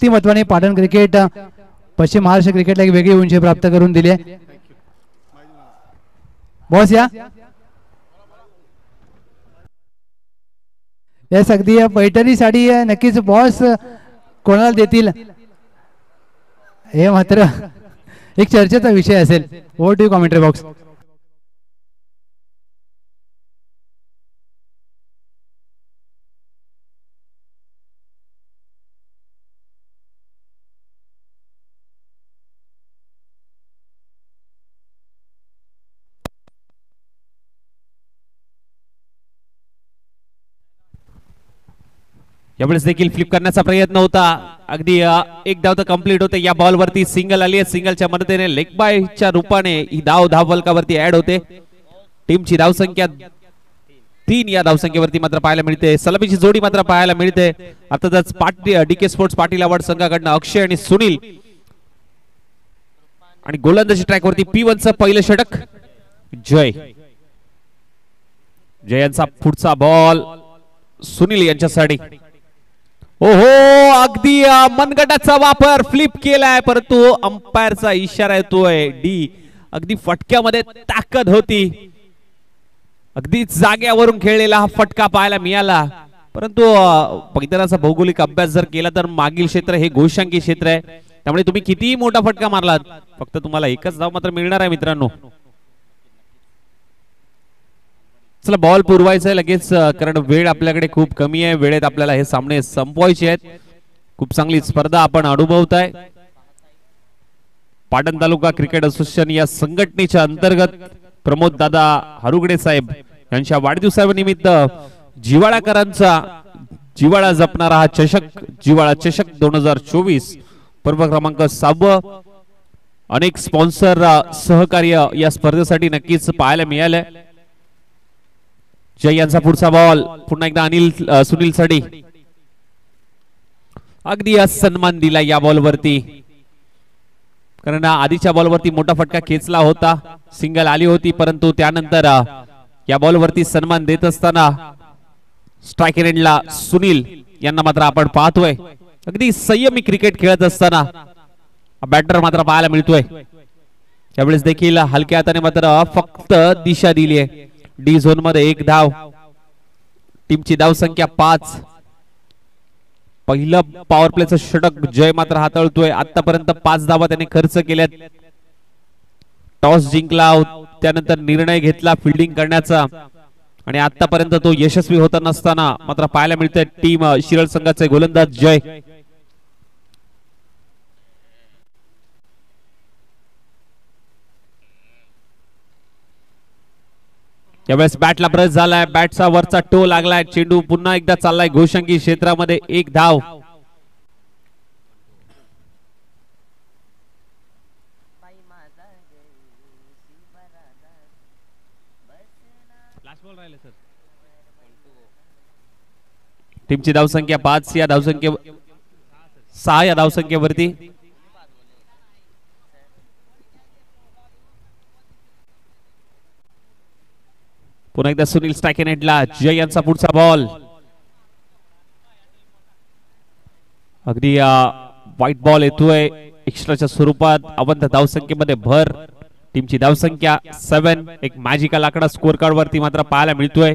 व्यक्तिमत्वाने Patan cricket पश्चिम महाराष्ट्र क्रिकेटला एक वेगळी उंची प्राप्त करून दिली आहे. बॉस या यस अगदी पैठणी साडी नक्कीच बॉस कोणाला देतील हे मात्र एक चर्चेचा विषय असेल. Over to commentary box. यावेळेस देखील फ्लिप करण्याचा प्रयत्न होता. अगदी एक धाव तर कंप्लीट होते. या बॉल वरती सिंगल आली आहे. सिंगलच्या मदतीने लेग बायच्या रूपाने ही धाव फलकावरती ऍड होते. टीमची धावसंख्या 3 या धावसंख्येवरती मात्र पाहायला मिळते. सलामीची जोडी मात्र पाहायला मिळते. अर्थातच डीके स्पोर्ट्स पाटील अवॉर्ड संघाकडनं अक्षय आणि सुनील आणि गोलंदाजी ट्रॅक वरती P1 चं पहिलं षटक. जयांचा पुढचा बॉल सुनील यांच्यासाठी. ओहो अगदी मनगटाचा वापर फ्लिप केलाय परंतु अंपायरचा इशारा येतोय डी. अगदी फटक्यामध्ये ताकद होती. अगदी जाग्यावरून खेळलेला हा फटका पाहायला मिळाला. परंतु पैठणचा भौगोलिक अभ्यास जर केला तर मागील क्षेत्र हे घोषांकी क्षेत्र आहे. त्यामुळे तुम्ही कितीही मोठा फटका मारलात फक्त तुम्हाला एकच धाव मात्र मिळणार आहे मित्रांनो. चला बॉल पुरवायचा आहे लगेच कारण वेळ आपल्याकडे खूप कमी आहे. वेळेत आपल्याला हे सामने संपवायचे आहेत. खूप चांगली स्पर्धा आपण अनुभवताय. पाटण तालुका क्रिकेट असोसिएशन या संघटनेच्या अंतर्गत प्रमोद दादा हरुगडे साहेब यांच्या वाढदिवसानिमित्त जिवाळाकरांचा जिवाळा जपणारा हा चषक जिवाळा चषक 2024 पर्व क्रमांक 6. अनेक स्पॉन्सर सहकार्य या स्पर्धेसाठी नक्कीच पाहायला मिळाले. जय यांचा पुढचा बॉल पुन्हा एकदा सुनील साठी. अगदी सन्मान दिला या बॉल वरती कारण आधीच्या बॉल वरती मोठा फटका खेचला होता. सिंगल आली होती परंतु त्यानंतर या बॉल वरती सन्मान देत असताना स्ट्राइक एंडला सुनील यांना मात्र आपण पाहतोय. अगदी संयमी क्रिकेट खेळत असताना बॅटर मात्र पाहायला मिळतोय. त्यावेळेस देखील हलक्या हाताने मात्र फक्त दिशा दिली आहे. डी झोन मध्ये 1 धाव. टीमची धाव संख्या 5. पहिलं पॉवर प्लेचं षटक जय मात्र हाताळतोय. आतापर्यंत 5 धावा त्याने खर्च केल्यात. टॉस जिंकला त्यानंतर निर्णय घेतला फिल्डिंग करण्याचा आणि आतापर्यंत तो यशस्वी होता नसताना मात्र पाहायला मिळतंय टीम शिरळ संघाचे गोलंदाज जय. यावेळेस बॅटला ब्रश झालाय. बॅटचा वरचा टो लागलाय. चेंडू पुन्हा एकदा चाललाय घोषांकी क्षेत्रामध्ये. 1 धाव. टीमची धावसंख्या 5 या धावसंख्ये 6 या धावसंख्येवरती. पुन्हा एकदा सुनील स्ट्राइक एंडला. जय यांचा पुढचा बॉल. अगदी व्हाईट बॉल येतोय एक्स्ट्राच्या स्वरूपात. अवंत धावसंख्येमध्ये भर. टीमची धावसंख्या 7. एक मॅजिकल आकडा स्कोर कार्ड वरती मात्र पाहायला मिळतोय.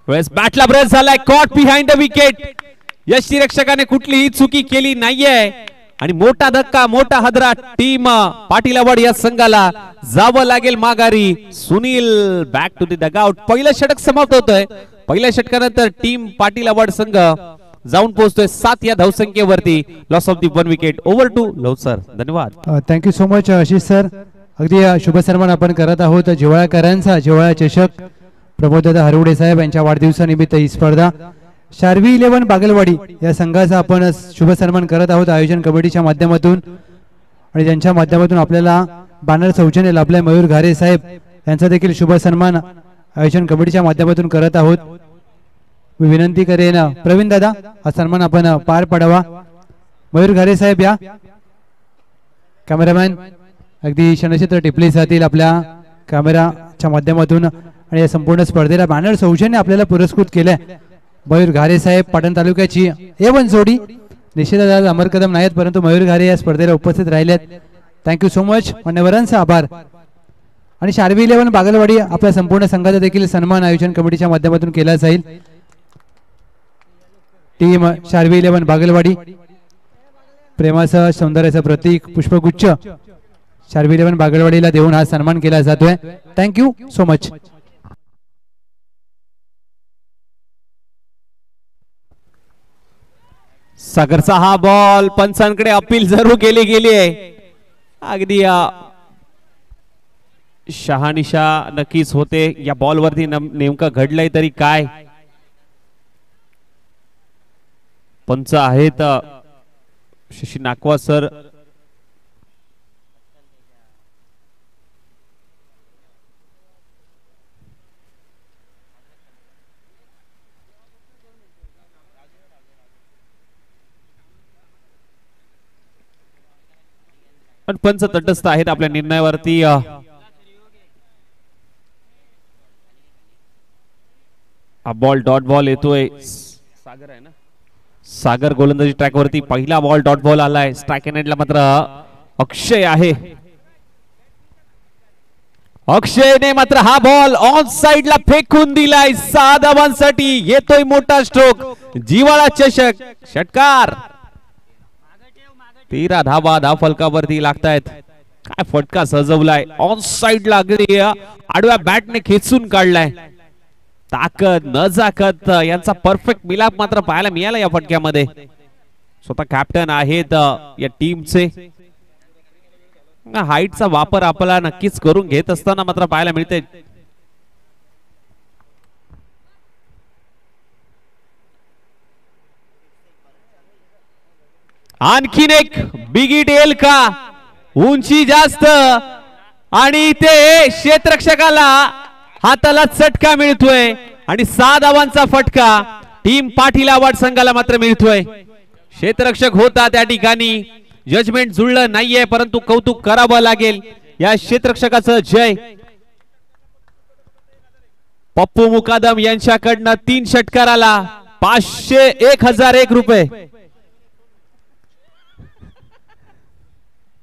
वेळेस बॅटला ब्रेस झालाय. Caught behind the wicket. यष्टिरक्षकाने कुठलीही चुकी केली नाहीये आणि मोठा धक्का मोठा हादरा टीम पाटील अवॉर्ड या संघाला जावं लागेल माघारी. Sunil back to the dugout. पहिलं षटक समाप्त होतोय. पहिल्या षटकानंतर टीम पाटील अवॉर्ड संघ जाऊन पोहोचतोय 7 या धावसंख्येवरती. Loss of the 1 wicket. Over to love sir. धन्यवाद. Thank you so much Ashish sir. अगदी शुभ सन्मान आपण करत आहोत जिव्हाळाकरांचा. जिव्हाळा चषक प्रमोददादा हरुगडे साहेब यांच्या वाढदिवसानिमित्त ही स्पर्धा शार्वी 11 बागलवाडी या संघाचा आपण शुभ सन्मान करत आहोत आयोजन कमिटीच्या माध्यमातून आणि त्यांच्या माध्यमातून आपल्याला बॅनर सौजन्य लाभलाय. मयूर घारे साहेब यांचा देखील शुभ सन्मान आयोजन कमिटीच्या माध्यमातून करत आहोत. मी विनंती करेन प्रवीण दादा हा सन्मान आपण पार पाडावा. मयूर घारे साहेब या. कॅमेरामॅन अगदी क्षणक्षेत्र टिपली जातील आपल्या कॅमेराच्या माध्यमातून आणि या संपूर्ण स्पर्धेला बॅनर सौजन्य आपल्याला पुरस्कृत केलंय मयूर घारे साहेब पाटण तालुक्याची A1 जोडी. निश्चितच आज अमर कदम नाहीत परंतु मयूर घारे या स्पर्धेला उपस्थित राहिलेत. थँक्यू सो मच मान्यवरांचा आभार. आणि शार्वी 11 बागलवाडी आपल्या संपूर्ण संघाचा देखील सन्मान आयोजन कमिटीच्या माध्यमातून केला जाईल. टीम शार्वी 11 बागलवाडी प्रेमाचं सौंदर्याचं प्रतीक पुष्पगुच्छ शार्वी 11 बागलवाडीला देऊन हा सन्मान केला जातोय. Thank you so much. सागरचा हा बॉल पंचांकडे अपील जरूर केली गेली आहे. अगदी शहानिशा नक्कीच होते या बॉल वरती नेमकं घडलंय तरी काय. पंच आहेत शशी नाकवा सर. पण पंच तटस्थ आहेत आपल्या निर्णयावरती. हा बॉल डॉट बॉल येतोय. सागर आहे ना, सागर गोलंदाजी ट्रॅक वरती पहिला बॉल डॉट बॉल आलाय. स्ट्राइक एंडला मात्र अक्षय आहे. अक्षयने मात्र हा बॉल ऑन साइडला फेकून दिलाय. 6 धावांसाठी येतोय मोठा स्ट्रोक. जिव्हाळा चषक षटकार. 13 धावा धाव फलकावरती लागतायत. काय फटका सजवलाय ऑन साइडला. अगदी आडव्या बॅटने खेचून काढलाय. ताकद नजाकत यांचा परफेक्ट मिलाप मात्र पाहायला मिळाला या फटक्यामध्ये. स्वतः कॅप्टन आहेत या टीमचे. हाईटचा वापर आपला नक्कीच करून घेत असताना मात्र पाहायला मिळते. आणखीन एक बिगिट येईल का. उंची जास्त आणि ते क्षेत्ररक्षकाला हाताला चटका मिळतोय आणि 6 धावांचा फटका टीम पाटील आवाड संघाला मात्र मिळतोय. क्षेत्ररक्षक होता त्या ठिकाणी. जजमेंट जुळलं नाहीये परंतु कौतुक करावं लागेल या क्षेत्ररक्षकाचं. जय पप्पू मुकादम यांच्याकडनं 3 षटकाराला 500 1001 रुपये.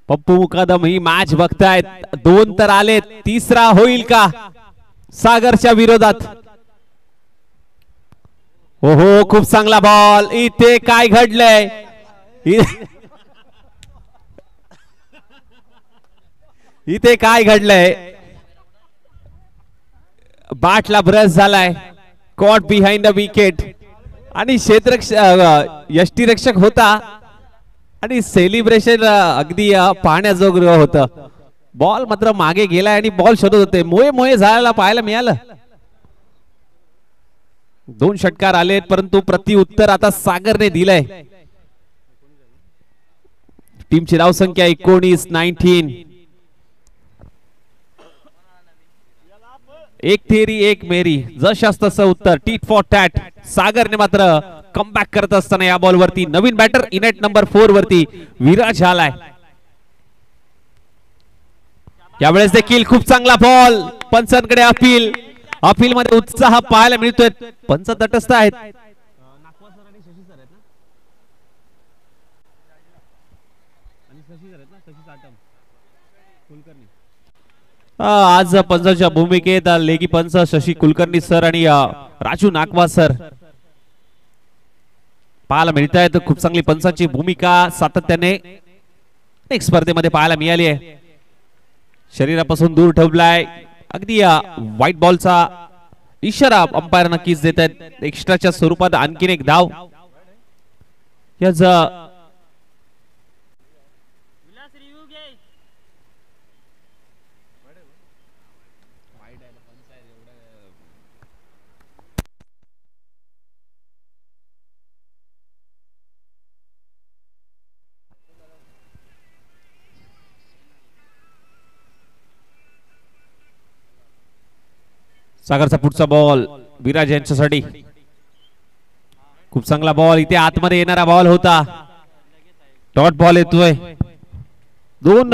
पप्पू मुकादम ही मॅच बघतायत. 2 तर आलेत, तिसरा होईल का सागरच्या विरोधात. ओहो खूप चांगला बॉल. इथे काय घडलंय. इथे काय घडलंय. बॅटला ब्रश झालाय. कॉट बिहाइंड द विकेट आणि क्षेत्ररक्षक यष्टीरक्षक होता आणि सेलिब्रेशन अगदी पाहण्याजोगं होतं. बॉल मात्र मागे गेलाय आणि बॉल शोधत होते. मोये मोये झालेला पाहायला मिळालं. 2 षटकार आलेत परंतु प्रत्युत्तर आता सागरने दिलंय. टीमची धावसंख्या 19. एक थेरी एक मेरी जशास तसं उत्तर. Tit for tat. सागरने मात्र कमबॅक करत असताना या बॉल वरती नवीन बॅटर इनेट नंबर 4 वरती विराज आलाय. यावेळेस देखील खूप चांगला बॉल. पंचांकडे अपील. अपील मध्ये उत्साह पाहायला मिळतोय. पंच तटस्थ आहेत. आज पंचाच्या भूमिकेत लेगी पंच शशी कुलकर्णी सर आणि राजू नाकवा सर पाहायला मिळत आहेत. खूप चांगली पंचाची भूमिका सातत्याने अनेक स्पर्धेमध्ये पाहायला मिळाली आहे. शरीरापासून दूर ठेवलाय. अगदी व्हाईट बॉलचा इशारा अंपायर नक्कीच देत आहेत. एक्स्ट्राच्या स्वरूपात आणखीन एक धाव. याचा सागरचा पुढचा बॉल विराज यांच्यासाठी. खूप चांगला बॉल. इथे आतमध्ये येणारा बॉल होता. डॉट बॉल येतोय. दोन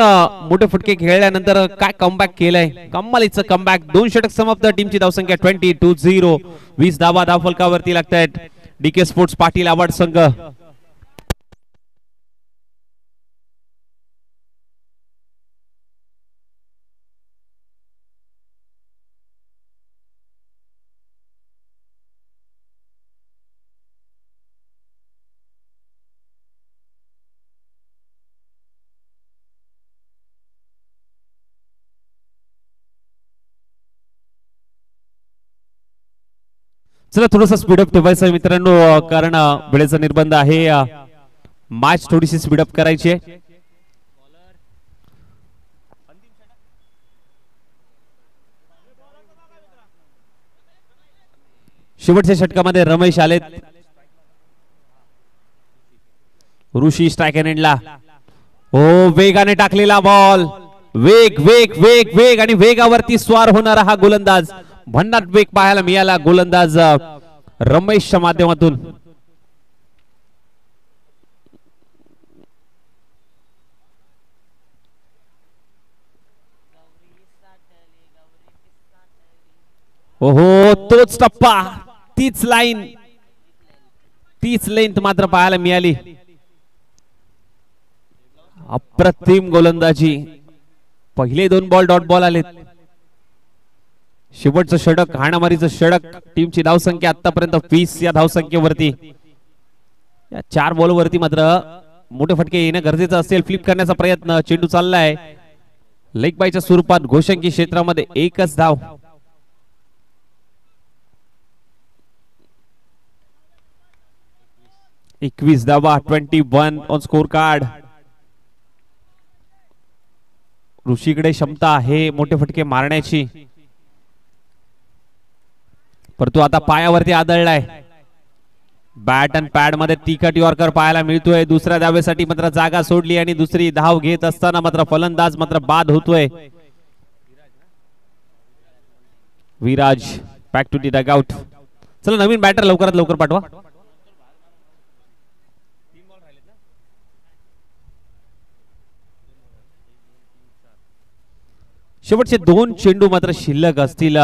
मोठे फटके खेळल्यानंतर काय कमबॅक केलंय, कमालीचं कमबॅक. 2 षटक समाप्त, टीमची धावसंख्या 20-0. 20 धावा धावफलकावरती लागतायत डीके स्पोर्ट्स पाटील आवाड संघ. चला थोडंसं स्पीडअप ठेवायचं मित्रांनो, कारण वेळेचा निर्बंध आहे. मॅच थोडीशी स्पीडअप करायची आहे. शेवटच्या षटकामध्ये रमेश आलेत. ऋषी स्ट्राइक एंडला. हो, वेगाने टाकलेला बॉल. वेग वेग वेग वेग आणि वेगावरती स्वार होणारा हा गोलंदाज. भन्नाट वेग पाहायला मिळाला गोलंदाज रमेशच्या माध्यमातून. ओहो, तोच टप्पा, तीच लाईन, तीच लेंथ मात्र पाहायला मिळाली. अप्रतिम गोलंदाजी. पहिले 2 बॉल डॉट बॉल आलेत. शेवटचं षटक, हाणामारीचं षटक. टीमची धावसंख्या आतापर्यंत 20 या धावसंख्येवरती. या 4 बॉलवरती मात्र मोठे फटके येणं गरजेचं असेल. फ्लिप करण्याचा प्रयत्न, चेंडू चाललाय लेग बायच्या स्वरूपात घोषंकी क्षेत्रामध्ये. एकच धाव. एकवीस धावा, 21 ऑन स्कोर कार्ड. ऋषीकडे क्षमता आहे मोठे फटके मारण्याची, परंतु आता पायावरती आदळलाय. बॅट अँड पॅड मध्ये तिखट यॉर्कर पाहायला मिळतोय. दुसऱ्या धावेसाठी मात्र जागा सोडली आणि दुसरी धाव घेत असताना मात्र फलंदाज मात्र बाद होतोय. Viraj back to the dugout. चला नवीन बॅटर लवकरात लवकर पाठवा. शेवटचे 2 चेंडू मात्र शिल्लक असतील.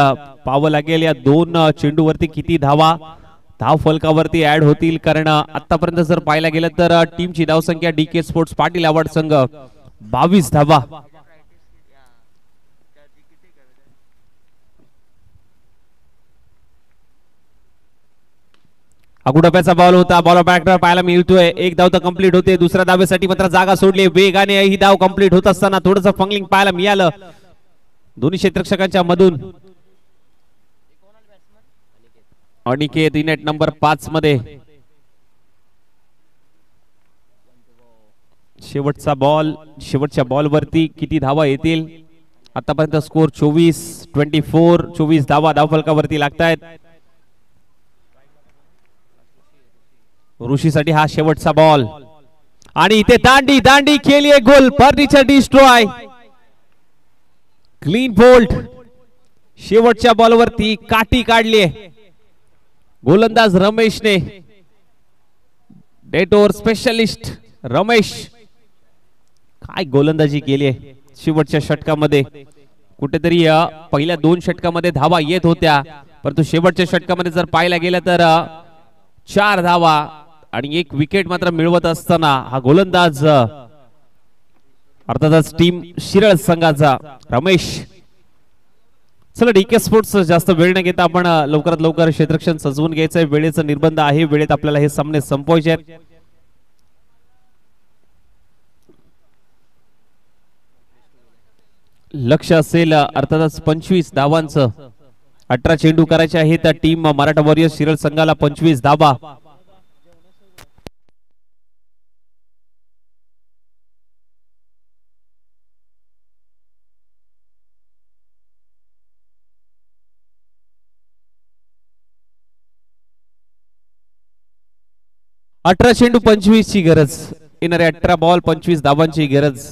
पाहावं लागेल या 2 चेंडूवरती किती धावा धाव फलकावरती ऍड होतील, कारण आतापर्यंत जर पाहायला गेलं तर टीमची धावसंख्या डीके स्पोर्ट्स पाटील आवाड संघ 22 धावा. अगुडप्याचा बॉल होता. बॉल बॅटर पाहायला मिळतोय. 1 धाव तर कंप्लीट होते. दुसऱ्या धावेसाठी मात्र जागा सोडली. वेगाने ही धाव कंप्लीट होत असताना थोडंसं फंगलिंग पाहायला मिळालं दोन्ही क्षेत्ररक्षकांच्या मधून. अनिकेत नेट नंबर 5 मध्ये. शेवटचा बॉल, शेवटच्या बॉल वरती किती धावा येतील. आतापर्यंत स्कोर 24 धावा धावफलकावरती लागतायत. ऋषीसाठी हा शेवटचा बॉल आणि इथे दांडी दांडी केली आहे गोल. Furniture destroy, clean bowled. शेवटच्या बॉलवरती काठी काढली आहे गोलंदाज रमेशने. डेट ओव्हर स्पेशलिस्ट रमेश काय गोलंदाजी केली आहे शेवटच्या षटकामध्ये. कुठेतरी पहिल्या 2 षटकामध्ये धावा येत होत्या, परंतु शेवटच्या षटकामध्ये जर पाहायला गेलं तर 4 धावा आणि 1 विकेट मात्र मिळवत असताना हा गोलंदाज अर्थातच टीम शिरळ संघाचा रमेश. चला डीके स्पोर्ट्स जास्त वेळ न घेता आपण लवकरात लवकर क्षेत्ररक्षण सजवून घ्यायचंय. वेळेचा निर्बंध आहे, वेळेत आपल्याला हे सामने संपवायचे आहेत. लक्ष असेल अर्थातच 25 धावांचं. 18 चेंडू करायचे आहेत. टीम मराठा वॉरियर्स शिरळ संघाला 25 धावा. अठरा चेंडू 25 ची गरज. येणारे 18 बॉल 25 धावांची गरज.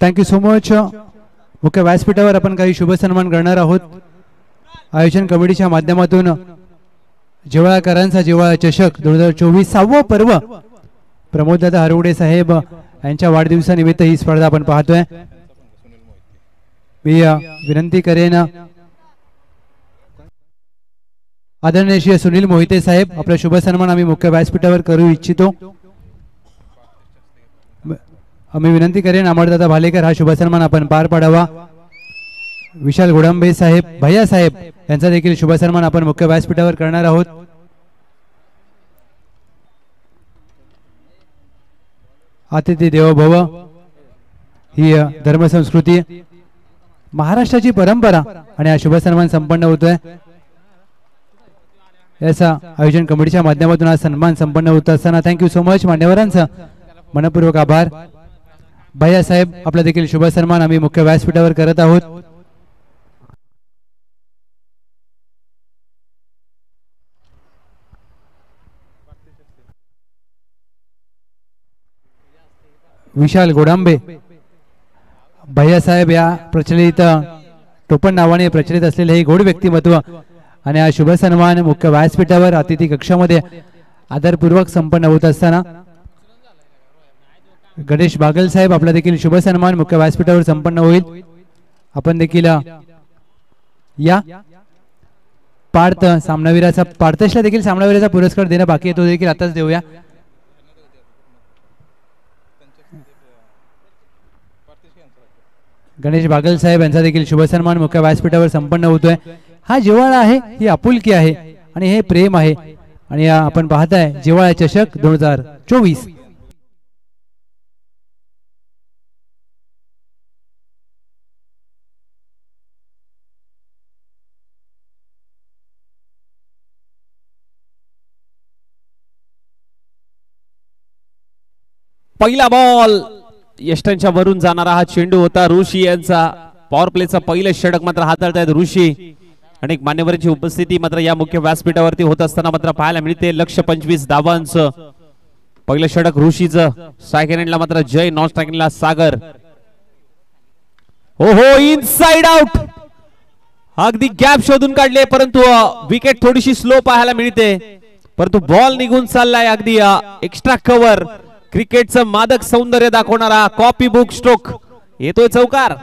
Thank you so much. मुख्य व्यासपीठावर आपण काही शुभ सन्मान करणार आहोत. आयोजन कमिटीच्या माध्यमातून जिव्हाळ्याकरांचा जिव्हाळा चषक 2024 पर्व प्रमोददादा हरवडे साहेब यांच्या वाढदिवसानिमित्त ही स्पर्धा आपण पाहतोय. मी विनंती करेन आदरणीय श्री सुनील मोहिते साहेब, आपला शुभ सन्मान आम्ही मुख्य व्यासपीठावर करू इच्छितो. आम्ही विनंती करेन अमरदादा भालेकर हा शुभ सन्मान आपण पार पाडावा. विशाल घोडंबे साहेब, भैया साहेब यांचा देखील शुभ सन्मान आपण मुख्य व्यासपीठावर करणार आहोत. अतिथी देवो भव ही धर्मसंस्कृती महाराष्ट्राची परंपरा आणि हा शुभ सन्मान संपन्न होतोय. याचा आयोजन कमिटीच्या माध्यमातून हा सन्मान संपन्न होत असताना थँक्यू सो मच मान्यवरांचा मनपूर्वक आभार. भैया साहेब आपला देखील शुभ सन्मान आम्ही मुख्य व्यासपीठावर करत आहोत. विशाल गोडांबे भैया साहेब या प्रचलित टोपण नावाने प्रचलित असलेले हे गोड व्यक्तिमत्व आणि हा शुभ सन्मान मुख्य व्यासपीठावर अतिथी कक्षामध्ये आदरपूर्वक संपन्न होत असताना गणेश बागल साहेब आपला देखील शुभ सन्मान मुख्य व्यासपीठावर संपन्न होईल. आपण देखील या पार्थ सामनावीराचा पार्थेशला देखील सामनावीराचा पुरस्कार देणं बाकी आहे, तो देखील आताच देऊया. गणेश बागल साहेब यांचा देखील शुभ सन्मान मुख्य व्यासपीठावर संपन्न होतोय. हा जिव्हाळा आहे, ही आपुलकी आहे आणि हे प्रेम आहे आणि आपण पाहताय जिव्हाळा चषक 2024. पहिला बॉल यष्टांच्या वरून जाणारा हा चेंडू होता. ऋषी यांचा पॉवर प्लेचा पहिलं षटक मात्र हाताळतायत ऋषी. अनेक मान्यवरांची उपस्थिती मात्र या मुख्य व्यासपीठावरती होत असताना मात्र पाहायला मिळते. लक्ष 25 धावांचं पहिलं षटक ऋषीचं. स्ट्रायक एंडला मात्र जय, नॉन स्ट्रायक एंडला सागर. हो इनसाइड आउट, अगदी गॅप शोधून काढले परंतु विकेट थोडीशी स्लो पाहायला मिळते, परंतु बॉल निघून चाललाय. अगदी एक्स्ट्रा कव्हर, क्रिकेटचं मादक सौंदर्य दाखवणारा कॉपी बुक स्ट्रोक येतोय चौकार.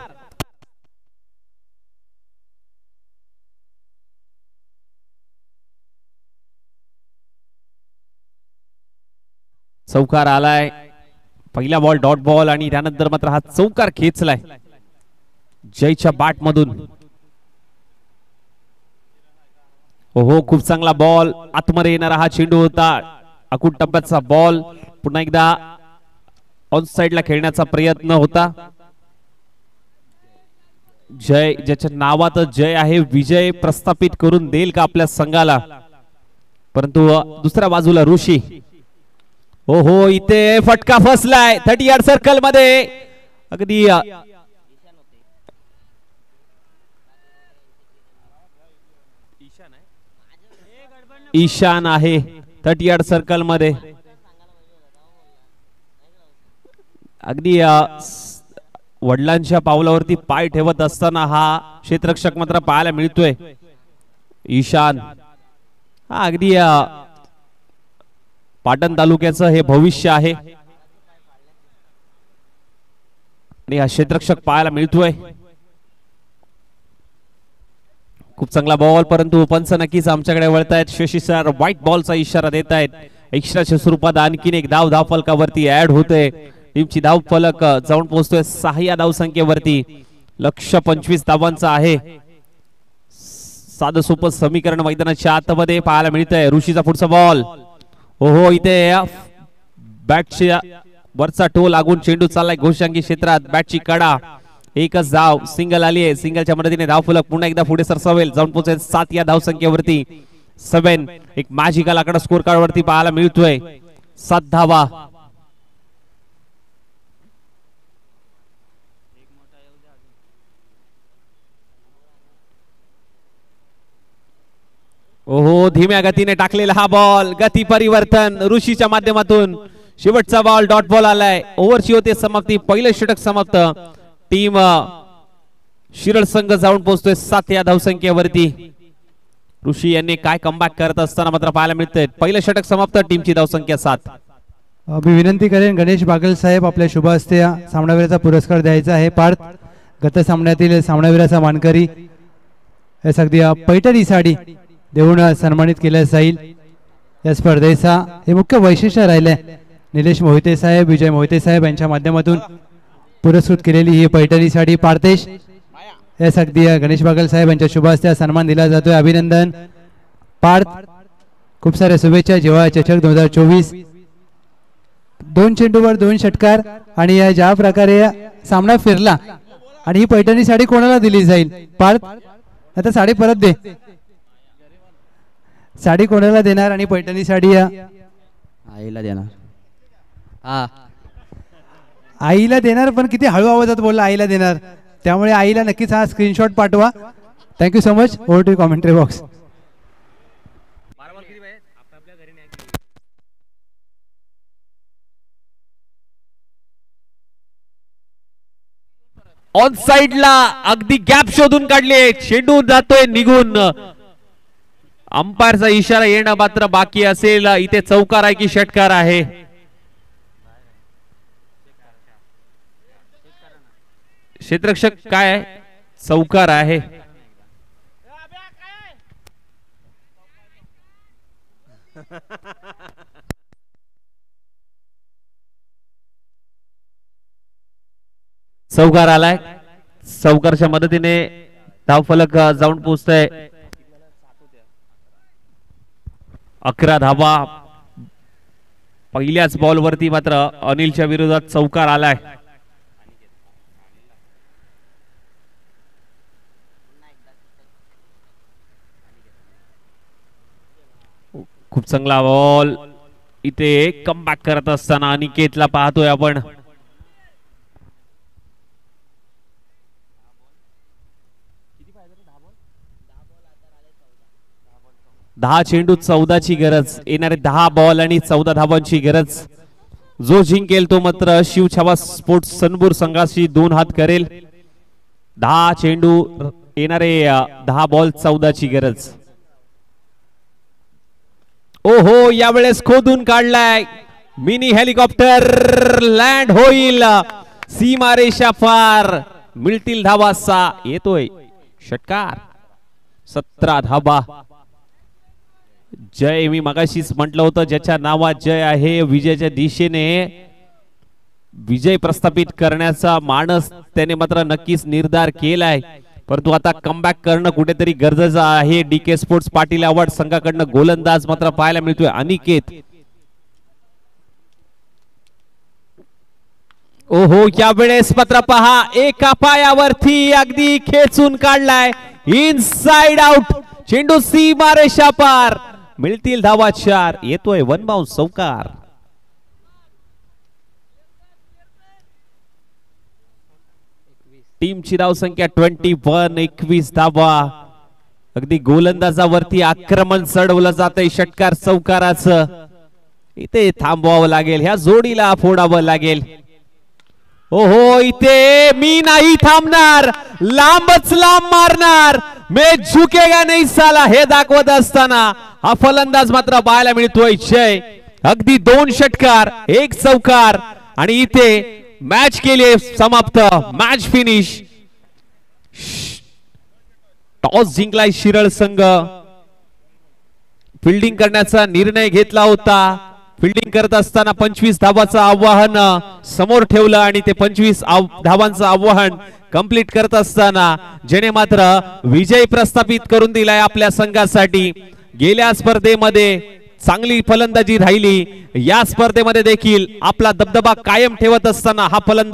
चौकार आलाय. पहिला बॉल डॉट बॉल आणि त्यानंतर मात्र हा चौकार खेचलाय जयच्या बॅट मधून. हो खूप चांगला बॉल, आतमध्ये येणारा हा चेंडू होता. अकुट टप्प्याचा बॉल, पुन्हा एकदा ऑन साइडला खेळण्याचा प्रयत्न होता. जय ज्याच्या नावातच जय आहे, विजय प्रस्थापित करून देईल का आपल्या संघाला, परंतु दुसऱ्या बाजूला ऋषी. हो इथे फटका फसलाय 30 यार्ड सर्कल मध्ये. अगदी ईशान आहे 30 यार्ड सर्कल मध्ये. अगदी वडिलांच्या पावलावरती पाय ठेवत असताना हा क्षेत्ररक्षक मात्र पाहायला मिळतोय. ईशान हा अगदी पाटण तालुक्याचं हे भविष्य आहे आणि हा क्षेत्ररक्षक पाहायला मिळतोय. खूप चांगला बॉल, परंतु पंच नक्कीच आमच्याकडे वळतायत. शशी सर व्हाईट बॉलचा इशारा देत आहेत. एक्स्ट्राच्या स्वरूपात आणखीन एक धाव फलकावरती ऍड होते. टीमची धाव फलक जाऊन पोहोचतोय 6 या धाव संख्येवरती. लक्ष 25 धावांचा आहे. साधं सोपं समीकरण मैदानाच्या आतमध्ये पाहायला मिळतंय. ऋषीचा पुढचा बॉल. हो इथे बॅटच्या वरचा टो लागून चेंडू चाललाय घोषांकी क्षेत्रात. बॅटची कडा, एकच धाव, सिंगल आली आहे. सिंगलच्या मदतीने धाव फलक पुन्हा एकदा पुढे सरसावेल. जाऊन पोहोचेल 7 या धाव संख्येवरती. 7 एक मॅजिकल आकडा स्कोर कार्ड वरती पाहायला मिळतोय. 7 धावा. ओहो धीम्या गतीने टाकलेला हा बॉल, गती परिवर्तन ऋषीच्या माध्यमातून. शेवटचा बॉल डॉट बॉल आलाय. ओव्हरची होते समाप्ती. पहिलं षटक समाप्त. टीम शिरळ संघ जाऊन पोहोचतोय 7 या धावसंख्येवरती. ऋषी यांनी काय कमबॅक करत असताना मात्र पाहायला मिळतंय. पहिलं षटक समाप्त, टीमची धावसंख्या 7. मी विनंती करेन गणेश बागल साहेब आपल्या शुभ हस्ते सामनावीराचा पुरस्कार द्यायचा आहे. पार्थ गत सामन्यातील सामनावीराचा मानकरी यास अगदी पैठणी साडी देऊन सन्मानित केलं जाईल. या स्पर्धेचा हे मुख्य वैशिष्ट्य राहिलंय. निलेश मोहिते साहेब, विजय मोहिते साहेब यांच्या माध्यमातून पुरस्कृत केलेली ही पैठणी साडी पार्थेश यास अगदी गणेश बागल साहेब यांच्या शुभ हस्ते सन्मान दिला जातोय. अभिनंदन पार्थ, खूप साऱ्या शुभेच्छा. जेव्हा चषक 2024 2 चेंडूवर 2 षटकार आणि ज्या प्रकारे सामना फिरला आणि ही पैठणी साडी कोणाला दिली जाईल? पार्थ आता साडी परत दे. साडी कोणाला देणार आणि पैठणी साडी आईला देणार. आईला देणार, पण किती हळू आवाजात बोलला आईला देणार. त्यामुळे आईला नक्कीच हा स्क्रीनशॉट पाठवा. Thank you so much. Over to commentary box. On साइडला अगदी गॅप शोधून काढले, चेंडू जातोय निघून. अंपायरचा इशारा येणं मात्र बाकी असेल. इथे चौकार आहे की षटकार आहे? क्षेत्ररक्षक काय? चौकार आहे. चौकार आलाय. चौकारच्या मदतीने धावफलक जाऊन पोहोचतोय. 11 धावा. पहिल्याच बॉलवरती मात्र अनिलच्या विरोधात चौकार आलाय. खूप चांगला बॉल. इथे कमबॅक करत असताना अनिकेतला पाहतोय आपण. 10 चेंडू 14ची गरज. येणारे 10 बॉल आणि 14 धावांची गरज. जो जिंकेल तो मात्र शिवछावा स्पोर्ट्स सनबूर संघाशी 2 हात करेल. 10 चेंडू, येणारे 10 बॉल, 14ची गरज. ओहो, यावेळेस खोदून काढलाय. मिनी हेलिकॉप्टर लँड होईल. सीमारेषा पार. मिळतील धावा 6. येतोय षटकार. 17 धावा. जय, मी मगाशीच म्हटलं होतं, ज्याच्या नावात जय आहे विजयाच्या दिशेने विजय प्रस्थापित करण्याचा मानस त्याने मात्र नक्कीच निर्धार केलाय. परंतु आता कमबॅक करणं कुठेतरी गरजेचं आहे. डीके स्पोर्ट्स पाटील अवॉर्ड संघाकडनं गोलंदाज मात्र पाहायला मिळतोय अनिकेत. ओहो, यावेळेस मात्र पहा, एका पायावरती अगदी खेचून काढलाय. Inside out. चेंडू सीमारेषा पार. मिळतील धावा 4. येतोय 1 बाउन्स चौकार. टीमची धावसंख्या 21. 21 धावा. अगदी गोलंदाजावरती आक्रमण चढवलं जातंय षटकार चौकाराचं. इथे थांबवावं लागेल. ह्या जोडीला फोडावं लागेल. ओहो, इथे मी नाही थांबणार, लांबच लांब मारणार, मैं झुकेगा नहीं साला हे दाखवत असताना हा फलंदाज मात्र पाहायला मिळतोय जय. अगदी 2 षटकार 1 चौकार आणि इथे मॅच केली समाप्त. Match finish. टॉस जिंकलाय शिरळ संघ. फिल्डिंग करण्याचा निर्णय घेतला होता. फिल्डिंग करत असताना 25 धावांचं आव्हान समोर ठेवलं आणि ते 25 धावांचं आव्हान कंप्लीट करत असताना ज्याने मात्र विजय प्रस्थापित करून दिलाय आपल्या संघासाठी. गेल्या स्पर्धेमध्ये चांगली फलंदाजी राहिली. या स्पर्धेमध्ये देखील आपला दबदबा कायम ठेवत असताना हा फलंदाज